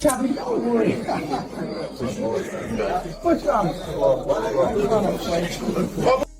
Don't worry.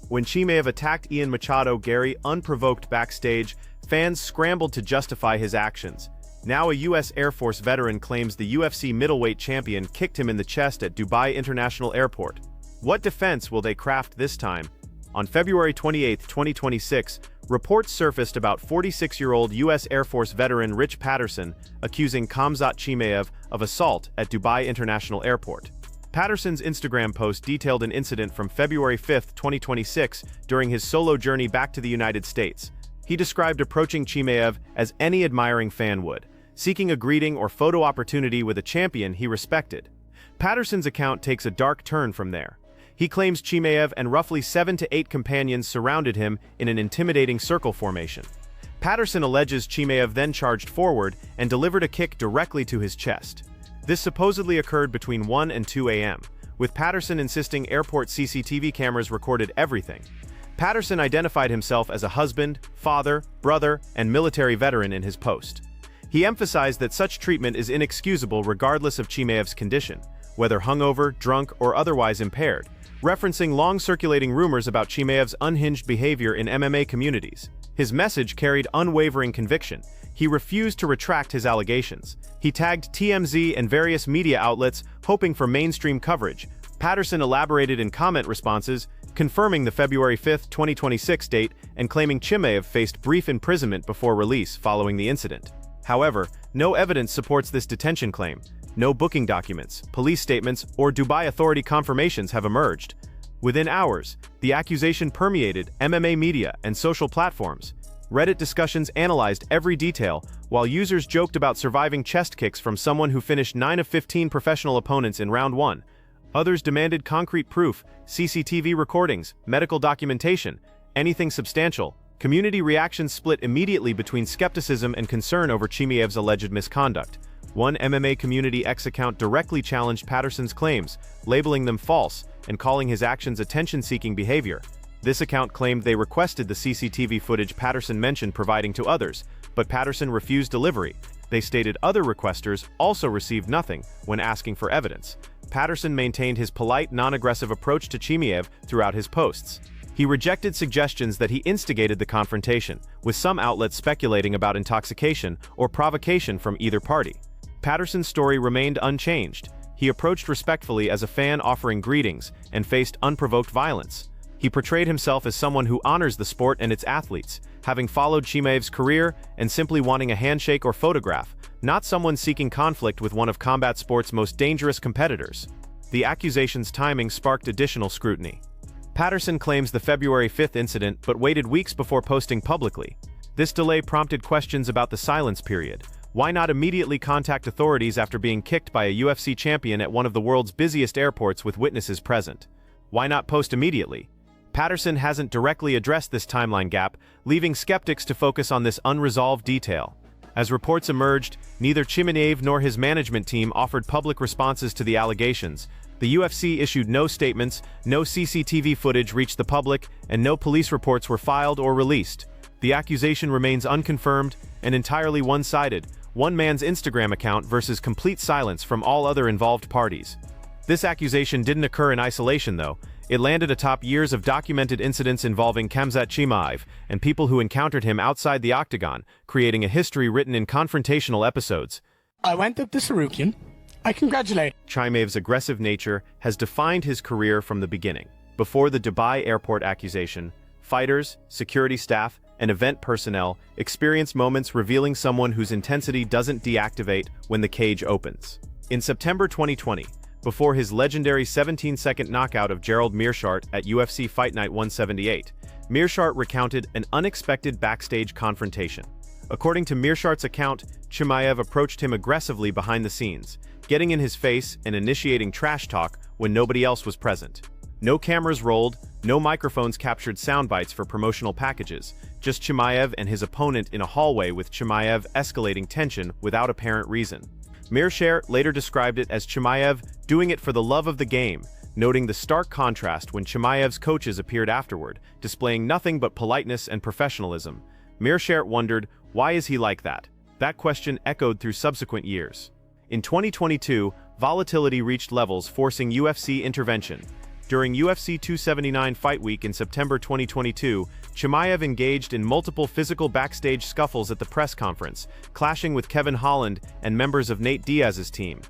When Chimaev attacked Ian Machado Gary unprovoked backstage, fans scrambled to justify his actions. Now a U.S. Air Force veteran claims the UFC middleweight champion kicked him in the chest at Dubai International Airport. What defense will they craft this time? On February 28, 2026, reports surfaced about 46-year-old U.S. Air Force veteran Rich Patterson accusing Khamzat Chimaev of assault at Dubai International Airport. Patterson's Instagram post detailed an incident from February 5, 2026, during his solo journey back to the United States. He described approaching Chimaev as any admiring fan would, seeking a greeting or photo opportunity with a champion he respected. Patterson's account takes a dark turn from there. He claims Chimaev and roughly 7 to 8 companions surrounded him in an intimidating circle formation. Patterson alleges Chimaev then charged forward and delivered a kick directly to his chest. This supposedly occurred between 1 and 2 a.m., with Patterson insisting airport CCTV cameras recorded everything. Patterson identified himself as a husband, father, brother, and military veteran in his post. He emphasized that such treatment is inexcusable regardless of Chimaev's condition, whether hungover, drunk, or otherwise impaired, referencing long-circulating rumors about Chimaev's unhinged behavior in MMA communities. His message carried unwavering conviction. He refused to retract his allegations. He tagged TMZ and various media outlets, hoping for mainstream coverage. Patterson elaborated in comment responses, confirming the February 5, 2026 date and claiming Chimaev faced brief imprisonment before release following the incident. However, no evidence supports this detention claim. No booking documents, police statements, or Dubai authority confirmations have emerged. Within hours, the accusation permeated MMA media and social platforms. Reddit discussions analyzed every detail, while users joked about surviving chest kicks from someone who finished 9 of 15 professional opponents in round 1. Others demanded concrete proof, CCTV recordings, medical documentation, anything substantial. Community reactions split immediately between skepticism and concern over Chimaev's alleged misconduct. One MMA Community X account directly challenged Patterson's claims, labeling them false and calling his actions attention-seeking behavior. This account claimed they requested the CCTV footage Patterson mentioned providing to others, but Patterson refused delivery. They stated other requesters also received nothing when asking for evidence. Patterson maintained his polite, non-aggressive approach to Chimaev throughout his posts. He rejected suggestions that he instigated the confrontation, with some outlets speculating about intoxication or provocation from either party. Patterson's story remained unchanged. He approached respectfully as a fan offering greetings and faced unprovoked violence. He portrayed himself as someone who honors the sport and its athletes, having followed Chimaev's career and simply wanting a handshake or photograph, not someone seeking conflict with one of combat sport's most dangerous competitors. The accusation's timing sparked additional scrutiny. Patterson claims the February 5 incident but waited weeks before posting publicly. This delay prompted questions about the silence period. Why not immediately contact authorities after being kicked by a UFC champion at one of the world's busiest airports with witnesses present? Why not post immediately? Patterson hasn't directly addressed this timeline gap, leaving skeptics to focus on this unresolved detail. As reports emerged, neither Chimaev nor his management team offered public responses to the allegations. The UFC issued no statements, no CCTV footage reached the public, and no police reports were filed or released. The accusation remains unconfirmed and entirely one-sided, one man's Instagram account versus complete silence from all other involved parties. This accusation didn't occur in isolation, though. It landed atop years of documented incidents involving Khamzat Chimaev and people who encountered him outside the octagon, creating a history written in confrontational episodes. I went up to Sarukian. I congratulate. Chimaev's aggressive nature has defined his career from the beginning. Before the Dubai airport accusation, fighters, security staff, and event personnel experience moments revealing someone whose intensity doesn't deactivate when the cage opens. In September 2020, before his legendary 17-second knockout of Gerald Meerschaert at UFC Fight Night 178, Meerschaert recounted an unexpected backstage confrontation. According to Meerschaert's account, Chimaev approached him aggressively behind the scenes, getting in his face and initiating trash talk when nobody else was present. No cameras rolled, no microphones captured sound bites for promotional packages, just Chimaev and his opponent in a hallway with Chimaev escalating tension without apparent reason. Meerschaert later described it as Chimaev doing it for the love of the game, noting the stark contrast when Chimaev's coaches appeared afterward, displaying nothing but politeness and professionalism. Meerschaert wondered, why is he like that? That question echoed through subsequent years. In 2022, volatility reached levels forcing UFC intervention. During UFC 279 Fight Week in September 2022, Chimaev engaged in multiple physical backstage scuffles at the press conference, clashing with Kevin Holland and members of Nate Diaz's team.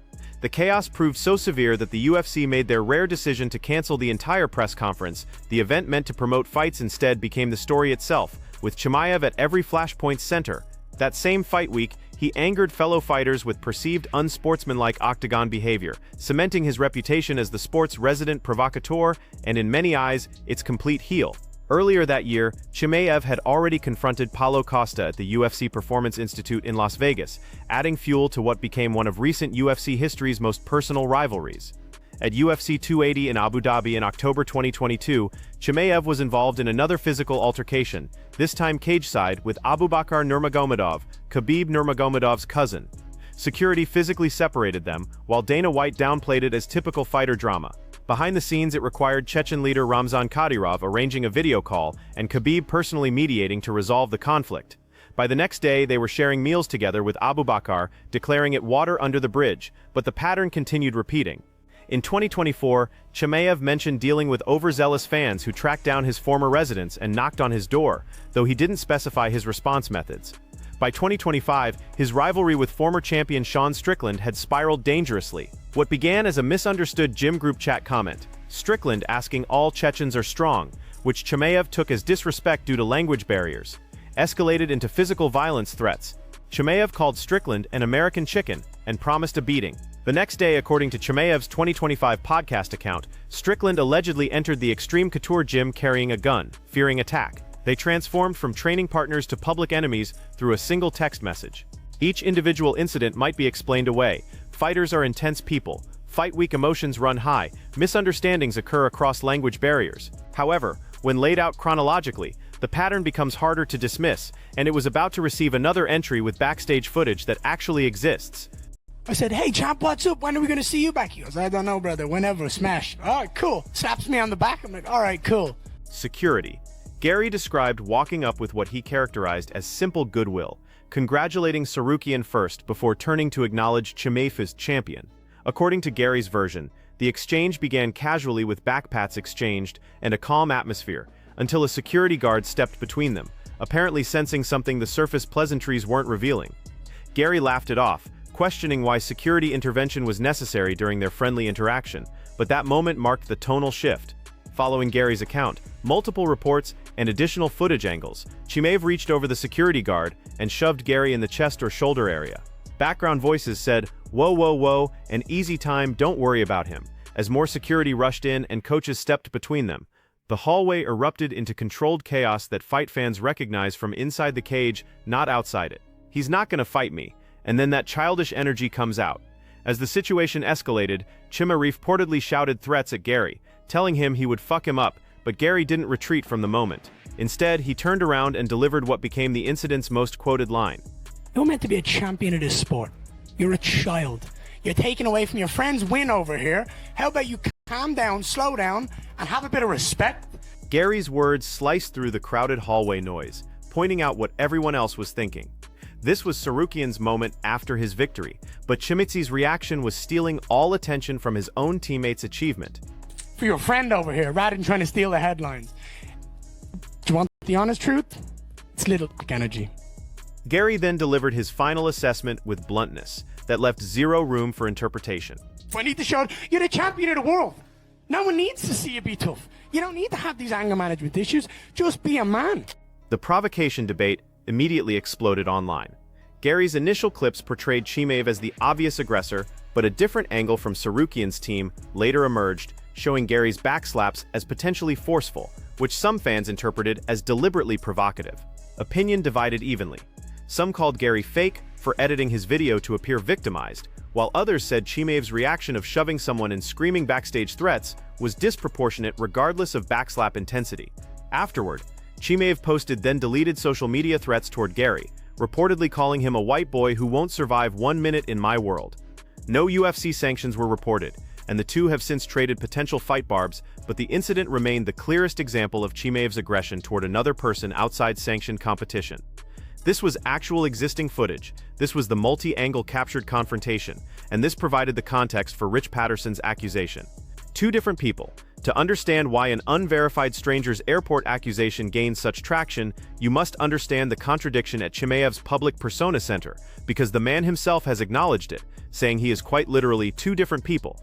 The chaos proved so severe that the UFC made their rare decision to cancel the entire press conference. The event meant to promote fights instead became the story itself, with Chimaev at every flashpoint's center. That same fight week, he angered fellow fighters with perceived unsportsmanlike octagon behavior, cementing his reputation as the sport's resident provocateur and, in many eyes, its complete heel. Earlier that year, Chimaev had already confronted Paulo Costa at the UFC Performance Institute in Las Vegas, adding fuel to what became one of recent UFC history's most personal rivalries. At UFC 280 in Abu Dhabi in October 2022, Chimaev was involved in another physical altercation, this time cage-side, with Abubakar Nurmagomedov, Khabib Nurmagomedov's cousin. Security physically separated them, while Dana White downplayed it as typical fighter drama. Behind the scenes, it required Chechen leader Ramzan Kadyrov arranging a video call and Khabib personally mediating to resolve the conflict. By the next day, they were sharing meals together with Abubakar, declaring it water under the bridge, but the pattern continued repeating. In 2024, Chimaev mentioned dealing with overzealous fans who tracked down his former residence and knocked on his door, though he didn't specify his response methods. By 2025, his rivalry with former champion Sean Strickland had spiraled dangerously. What began as a misunderstood gym group chat comment, Strickland asking all Chechens are strong, which Chimaev took as disrespect due to language barriers, escalated into physical violence threats. Chimaev called Strickland an American chicken and promised a beating. The next day, according to Chimaev's 2025 podcast account, Strickland allegedly entered the Extreme Couture gym carrying a gun, fearing attack. They transformed from training partners to public enemies through a single text message. Each individual incident might be explained away. Fighters are intense people. Fight week emotions run high. Misunderstandings occur across language barriers. However, when laid out chronologically, the pattern becomes harder to dismiss, and it was about to receive another entry with backstage footage that actually exists. I said, hey, champ, what's up? When are we going to see you back? He goes, I don't know, brother. Whenever. Smash. All right, cool. Slaps me on the back. I'm like, all right, cool. Security. Gary described walking up with what he characterized as simple goodwill, congratulating Sarukian first before turning to acknowledge Chimaev as champion. According to Gary's version, the exchange began casually with backpats exchanged and a calm atmosphere, until a security guard stepped between them, apparently sensing something the surface pleasantries weren't revealing. Gary laughed it off, questioning why security intervention was necessary during their friendly interaction, but that moment marked the tonal shift. Following Gary's account, multiple reports, and additional footage angles, Chimaev reached over the security guard and shoved Gary in the chest or shoulder area. Background voices said, "Whoa, whoa, whoa, an easy time, don't worry about him," as more security rushed in and coaches stepped between them. The hallway erupted into controlled chaos that fight fans recognize from inside the cage, not outside it. "He's not gonna fight me," and then that childish energy comes out. As the situation escalated, Chimaev reportedly shouted threats at Gary, telling him he would fuck him up, but Gary didn't retreat from the moment. Instead, he turned around and delivered what became the incident's most quoted line. You're meant to be a champion of this sport. You're a child. You're taken away from your friend's win over here. How about you calm down, slow down, and have a bit of respect? Gary's words sliced through the crowded hallway noise, pointing out what everyone else was thinking. This was Sarukian's moment after his victory, but Chimaev's reaction was stealing all attention from his own teammates' achievement. For your friend over here, rather than trying to steal the headlines. Do you want the honest truth? It's little energy. Gary then delivered his final assessment with bluntness that left zero room for interpretation. If I need to show you're the champion of the world. No one needs to see you be tough. You don't need to have these anger management issues. Just be a man. The provocation debate immediately exploded online. Gary's initial clips portrayed Chimaev as the obvious aggressor, but a different angle from Sarukian's team later emerged, showing Gary's backslaps as potentially forceful, which some fans interpreted as deliberately provocative. Opinion divided evenly. Some called Gary fake for editing his video to appear victimized, while others said Chimaev's reaction of shoving someone and screaming backstage threats was disproportionate regardless of backslap intensity. Afterward, Chimaev posted then deleted social media threats toward Gary, reportedly calling him a white boy who won't survive 1 minute in my world. No UFC sanctions were reported, and the two have since traded potential fight barbs, but the incident remained the clearest example of Chimaev's aggression toward another person outside sanctioned competition. This was actual existing footage. This was the multi-angle captured confrontation, and this provided the context for Rich Patterson's accusation. Two different people. To understand why an unverified stranger's airport accusation gains such traction, you must understand the contradiction at Chimaev's public persona center, because the man himself has acknowledged it, saying he is quite literally two different people.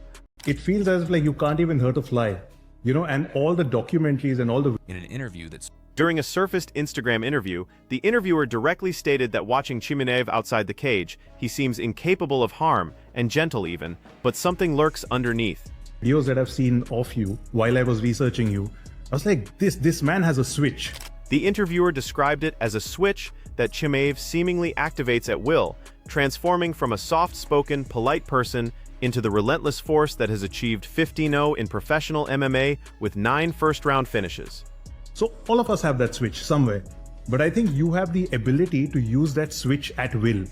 It feels as if like you can't even hurt a fly, and all the documentaries and all the... In an interview that's... During a surfaced Instagram interview, the interviewer directly stated that watching Chimaev outside the cage, he seems incapable of harm, and gentle even, but something lurks underneath. Videos that I've seen of you while I was researching you, I was like, this man has a switch. The interviewer described it as a switch that Chimaev seemingly activates at will, transforming from a soft-spoken, polite person into the relentless force that has achieved 15-0 in professional MMA with 9 first-round finishes. So all of us have that switch somewhere, but I think you have the ability to use that switch at will.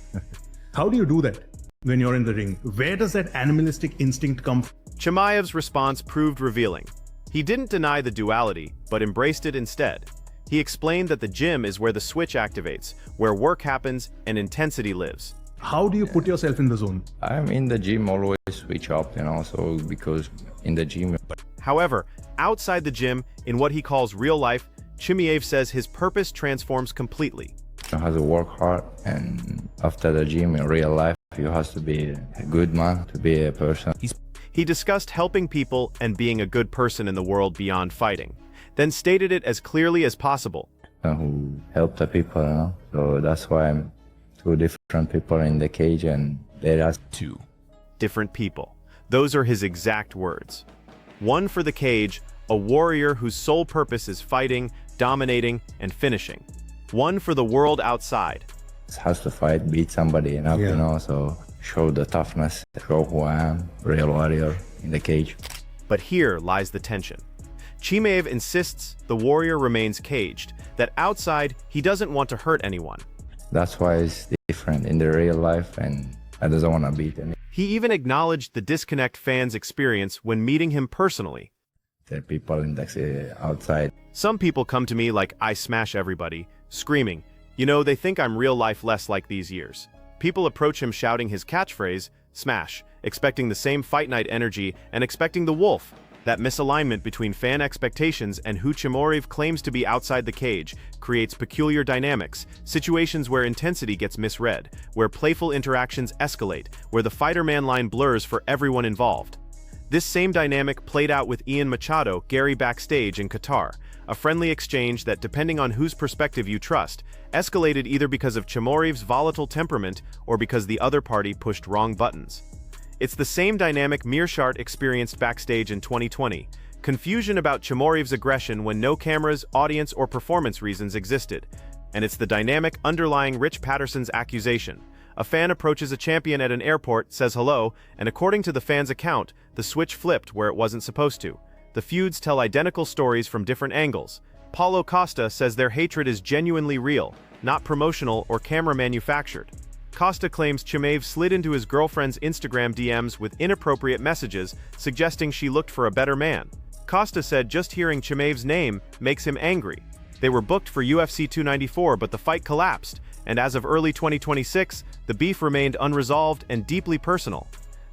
How do you do that when you're in the ring? Where does that animalistic instinct come from? Chimaev's response proved revealing. He didn't deny the duality, but embraced it instead. He explained that the gym is where the switch activates, where work happens and intensity lives. How do you put yourself in the zone? I'm in the gym always switch up, so because in the gym. However, outside the gym, in what he calls real life, Chimaev says his purpose transforms completely. You have to work hard, and after the gym in real life, you have to be a good man, to be a person. He discussed helping people and being a good person in the world beyond fighting, then stated it as clearly as possible. Who help the people, so that's why I'm two different people in the cage, and there are two different people. Those are his exact words. One for the cage, a warrior whose sole purpose is fighting, dominating, and finishing. One for the world outside. Has to fight, beat somebody, so show the toughness, show who I am, real warrior in the cage. But here lies the tension. Chimaev insists the warrior remains caged, that outside he doesn't want to hurt anyone. That's why it's different in the real life, and I doesn't want to beat anyone. He even acknowledged the disconnect fans experience when meeting him personally. There are people in the outside. Some people come to me like I smash everybody, screaming, they think I'm real life less like these years. People approach him shouting his catchphrase, smash, expecting the same fight night energy and expecting the wolf. That misalignment between fan expectations and who Chimaev claims to be outside the cage creates peculiar dynamics, situations where intensity gets misread, where playful interactions escalate, where the fighter-man line blurs for everyone involved. This same dynamic played out with Ian Machado, Gary backstage in Qatar, a friendly exchange that, depending on whose perspective you trust, escalated either because of Chimaev's volatile temperament or because the other party pushed wrong buttons. It's the same dynamic Meerschaert experienced backstage in 2020, confusion about Chimaev's aggression when no cameras, audience, or performance reasons existed. And it's the dynamic underlying Rich Patterson's accusation. A fan approaches a champion at an airport, says hello, and according to the fan's account, the switch flipped where it wasn't supposed to. The feuds tell identical stories from different angles. Paulo Costa says their hatred is genuinely real, not promotional or camera manufactured. Costa claims Chimaev slid into his girlfriend's Instagram DMs with inappropriate messages, suggesting she looked for a better man. Costa said just hearing Chimaev's name makes him angry. They were booked for UFC 294, but the fight collapsed, and as of early 2026, the beef remained unresolved and deeply personal.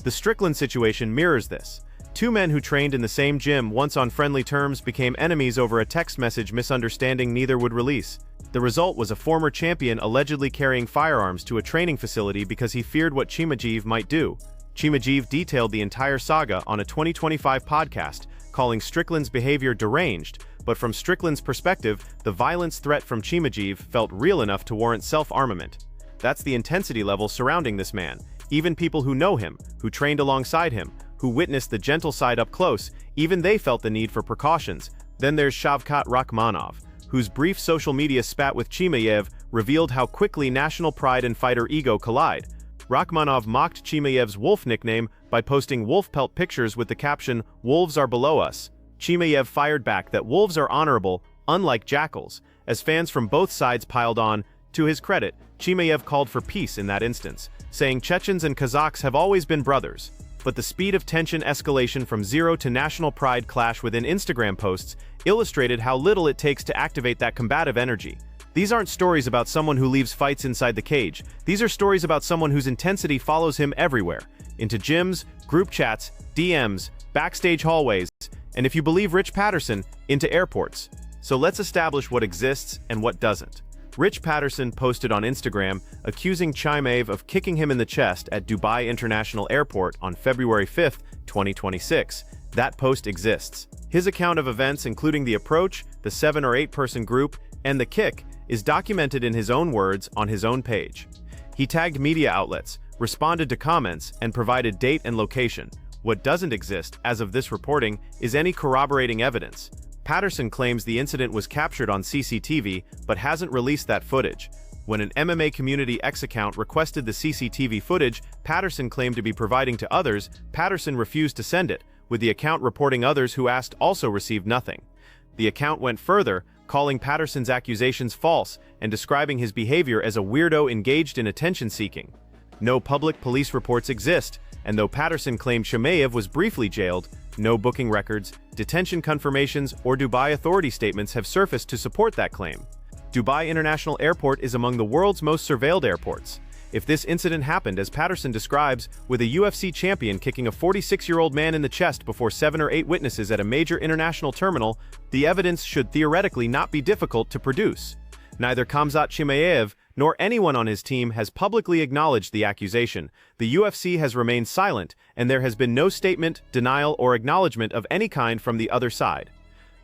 The Strickland situation mirrors this. Two men who trained in the same gym, once on friendly terms, became enemies over a text message misunderstanding neither would release. The result was a former champion allegedly carrying firearms to a training facility because he feared what Chimaev might do. Chimaev detailed the entire saga on a 2025 podcast, calling Strickland's behavior deranged, but from Strickland's perspective, the violence threat from Chimaev felt real enough to warrant self-armament. That's the intensity level surrounding this man. Even people who know him, who trained alongside him, who witnessed the gentle side up close, even they felt the need for precautions. Then there's Shavkat Rakhmonov, whose brief social media spat with Chimaev revealed how quickly national pride and fighter ego collide. Rakhmonov mocked Chimaev's wolf nickname by posting wolf pelt pictures with the caption, "Wolves are below us." Chimaev fired back that wolves are honorable, unlike jackals, as fans from both sides piled on. To his credit, Chimaev called for peace in that instance, saying Chechens and Kazakhs have always been brothers. But the speed of tension escalation from zero to national pride clash within Instagram posts illustrated how little it takes to activate that combative energy. These aren't stories about someone who leaves fights inside the cage. These are stories about someone whose intensity follows him everywhere. Into gyms, group chats, DMs, backstage hallways, and if you believe Rich Patterson, into airports. So let's establish what exists and what doesn't. Rich Patterson posted on Instagram accusing Chimaev of kicking him in the chest at Dubai International Airport on February 5, 2026. That post exists. His account of events, including the approach, the 7 or 8 person group, and the kick, is documented in his own words on his own page. He tagged media outlets, responded to comments, and provided date and location. What doesn't exist, as of this reporting, is any corroborating evidence. Patterson claims the incident was captured on CCTV, but hasn't released that footage. When an MMA Community X account requested the CCTV footage Patterson claimed to be providing to others, Patterson refused to send it, with the account reporting others who asked also received nothing. The account went further, calling Patterson's accusations false and describing his behavior as a weirdo engaged in attention-seeking. No public police reports exist, and though Patterson claimed Chimaev was briefly jailed, no booking records, detention confirmations, or Dubai authority statements have surfaced to support that claim. Dubai International Airport is among the world's most surveilled airports. If this incident happened, as Patterson describes, with a UFC champion kicking a 46-year-old man in the chest before 7 or 8 witnesses at a major international terminal, the evidence should theoretically not be difficult to produce. Neither Khamzat Chimaev nor anyone on his team has publicly acknowledged the accusation. The UFC has remained silent, and there has been no statement, denial, or acknowledgement of any kind from the other side.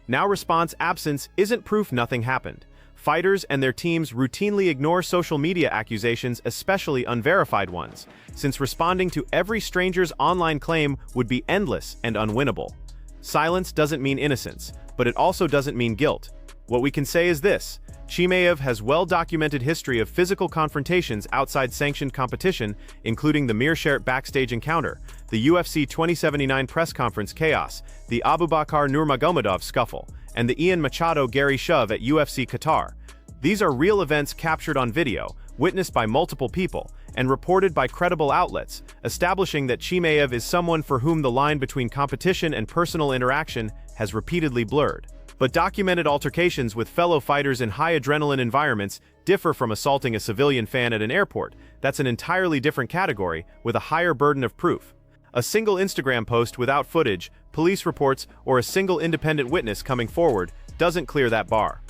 Now, response absence isn't proof nothing happened. Fighters and their teams routinely ignore social media accusations, especially unverified ones, since responding to every stranger's online claim would be endless and unwinnable. Silence doesn't mean innocence, but it also doesn't mean guilt. What we can say is this: Chimaev has well-documented history of physical confrontations outside sanctioned competition, including the Meerschaert backstage encounter, the UFC 2079 press conference chaos, the Abubakar Nurmagomedov scuffle, and the Ian Machado-Gary shove at UFC Qatar. These are real events captured on video, witnessed by multiple people, and reported by credible outlets, establishing that Chimaev is someone for whom the line between competition and personal interaction has repeatedly blurred. But documented altercations with fellow fighters in high-adrenaline environments differ from assaulting a civilian fan at an airport. That's an entirely different category, with a higher burden of proof. A single Instagram post without footage, police reports, or a single independent witness coming forward doesn't clear that bar.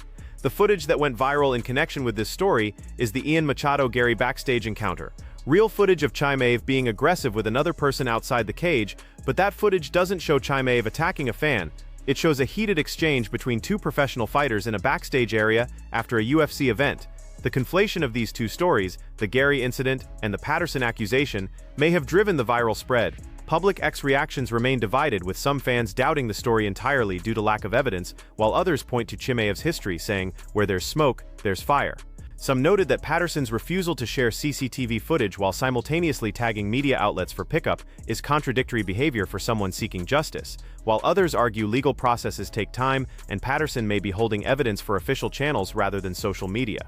The footage that went viral in connection with this story is the Ian Machado-Gary backstage encounter. Real footage of Chimaev being aggressive with another person outside the cage, but that footage doesn't show Chimaev attacking a fan. It shows a heated exchange between 2 professional fighters in a backstage area after a UFC event. The conflation of these 2 stories, the Gary incident and the Patterson accusation, may have driven the viral spread. Public X reactions remain divided, with some fans doubting the story entirely due to lack of evidence, while others point to Chimaev's history, saying, "Where there's smoke, there's fire." Some noted that Patterson's refusal to share CCTV footage while simultaneously tagging media outlets for pickup is contradictory behavior for someone seeking justice, while others argue legal processes take time and Patterson may be holding evidence for official channels rather than social media.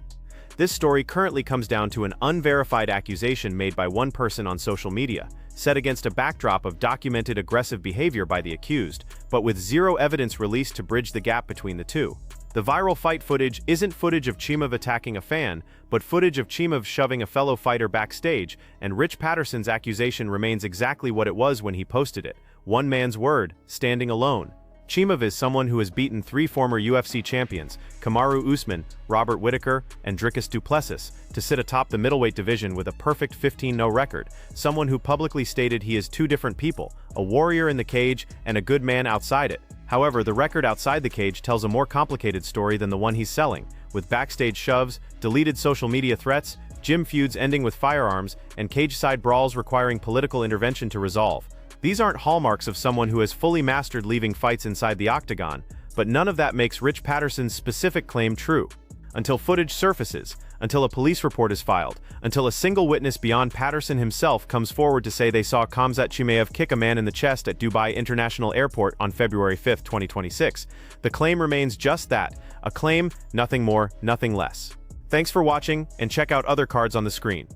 This story currently comes down to an unverified accusation made by one person on social media, set against a backdrop of documented aggressive behavior by the accused, but with zero evidence released to bridge the gap between the two. The viral fight footage isn't footage of Chimaev attacking a fan, but footage of Chimaev shoving a fellow fighter backstage, and Rich Patterson's accusation remains exactly what it was when he posted it: one man's word, standing alone. Chimaev is someone who has beaten 3 former UFC champions, Kamaru Usman, Robert Whittaker, and Dricus du Plessis, to sit atop the middleweight division with a perfect 15-0 record, someone who publicly stated he is 2 different people, a warrior in the cage and a good man outside it. However, the record outside the cage tells a more complicated story than the one he's selling, with backstage shoves, deleted social media threats, gym feuds ending with firearms, and cage-side brawls requiring political intervention to resolve. These aren't hallmarks of someone who has fully mastered leaving fights inside the octagon, but none of that makes Rich Patterson's specific claim true. Until footage surfaces, until a police report is filed, until a single witness beyond Patterson himself comes forward to say they saw Khamzat Chimaev kick a man in the chest at Dubai International Airport on February 5, 2026, the claim remains just that, a claim, nothing more, nothing less. Thanks for watching, and check out other cards on the screen.